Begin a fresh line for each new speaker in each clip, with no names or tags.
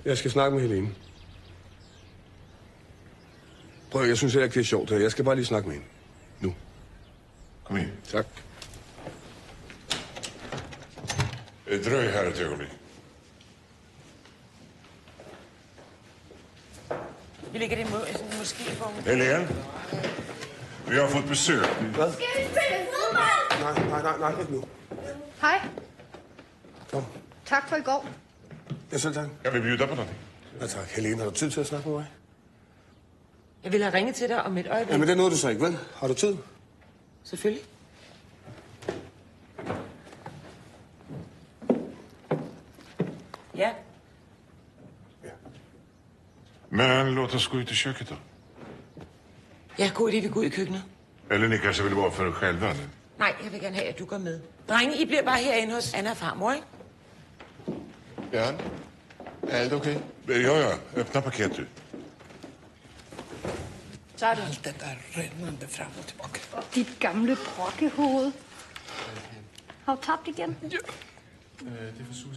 Jeg skal snakke med Helene. Prøv, jeg synes heller ikke, det er sjovt her. Jeg skal bare lige snakke med hende. Nu.
Kom ind.
Tak.
Drøj her et øjeblik.
Vi ligger det måske på.
Helene, vi har fået besøg.
Hvad?
Skal vi spille fodbold?
Nej, ikke nu.
Hej.
Kom.
Tak for i går.
Ja, selv tak.
Jeg vil byde dig på noget.
Ja, tak. Helene, har du tid til at snakke med mig?
Jeg vil have ringet til dig om et øjeblik.
Ja, men det nåede du så ikke, vel? Har du tid?
Selvfølgelig. Ja.
Men låt os gå ut i köket då.
Ja, god idé, vi går ud i køkkenet.
Eller ni kanske vill vara för er själva nu.
Nej, jeg vil gerne have, at du går med. Drenge, I bliver bare herinde hos Anna og farmor, ikke?
Bjørn, er alt okay?
Ja, öppna paket du.
Så er du.
Allt det där rennande fram och tillbaka.
Dit gamle brokkehoved. Har du tabt igen?
Det er for Susan.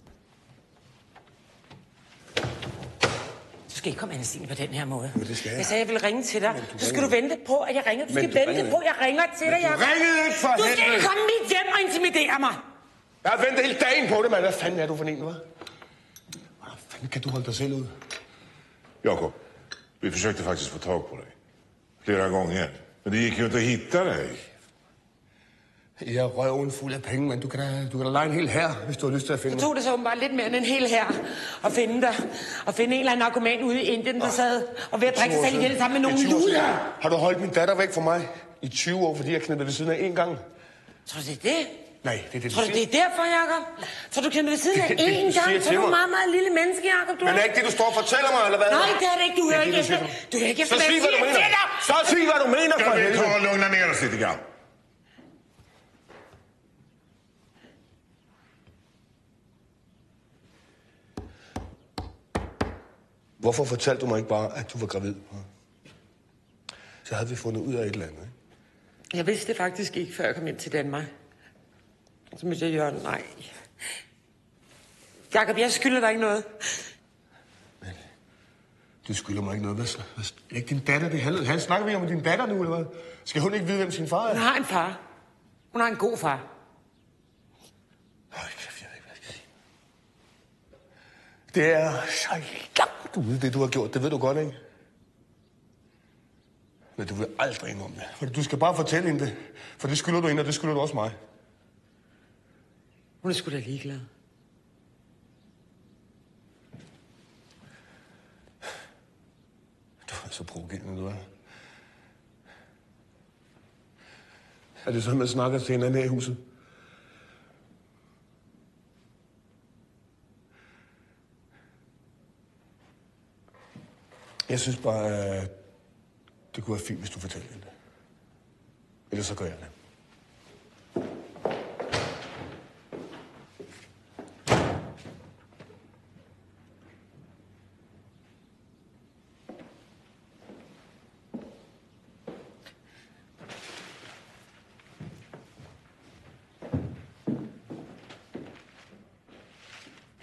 Du skal ikke komme Anna Stine på den her måde.
Men det skal jeg.
Jeg sagde, jeg ville ringe til dig. Så skal du vente på, at jeg ringer. Du skal
Men du
vente
ringede
på, at jeg ringer til dig, Jacob.
ringede ikke for
Du skal
helvede!
ikke komme i mit hjem og intimidere mig.
Jeg har ventet hele dagen på det, mand. Hvad fanden er du for en, hva'? Hvordan fanden kan du holde dig selv ud?
Jakob, vi försökte faktiskt få tag på dig. Flera gånger. Men det gick ju inte att hitta dig.
Jeg er røven fuld af penge, men du kan da lege en hel her, hvis du har lyst til at finde
Det
mig.
tog det så åbenbart lidt mere end en hel her at finde dig. Og finde en eller anden narkoman ude i Indien, der sad og ved at drikke sig selv ihjel sammen med nogle luder.
Har du holdt min datter væk fra mig i 20 år, fordi jeg knippede ved siden af én gang?
Tror du, det er det?
Nej, det er det, du
Tror du,
siger.
det er derfor, Jacob? Tror du, kender ved siden af
Det er det,
én
du siger
gang? Så
til
er du
mig.
meget, meget lille menneske, Jacob.
Men er ikke det, du står og fortæller mig, eller hvad?
Nej, det er det ikke. Du hører ikke efter. Du hører ikke efter,
Så sig, hvad du mener. Så sig, hvad du mener, for
Kan vi
helvede.
ta och lugna ner oss lite grann?
Hvorfor fortalte du mig ikke bare, at du var gravid? Så havde vi fundet ud af et eller andet, ikke?
Jeg vidste det faktisk ikke, før jeg kom ind til Danmark. Så måtte jeg gøre nej. Jacob, jeg skylder dig ikke noget.
Du skylder mig ikke noget. Hvad er det ikke din datter, det handler? Han snakker vi om din datter nu, eller hvad? Skal hun ikke vide, hvem sin far er?
Hun har en far. Hun har en god far.
Hold kæft, jeg ved ikke, hvad jeg skal sige. Det er så langt ude, det du har gjort. Det ved du godt, ikke? Men du vil aldrig indrømme det. For du skal bare fortælle hende det. For det skylder du hende, og det skylder du også mig.
Hun er sgu da ligeglad.
Du er så provokerende, du er. Er det så, man snakker til hinanden her i huset? Jeg synes bare, at det kunne være fint, hvis du fortæller hende det. Ellers så gør jeg det.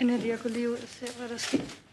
Annette, jeg går lige ud og ser, hvad der sker.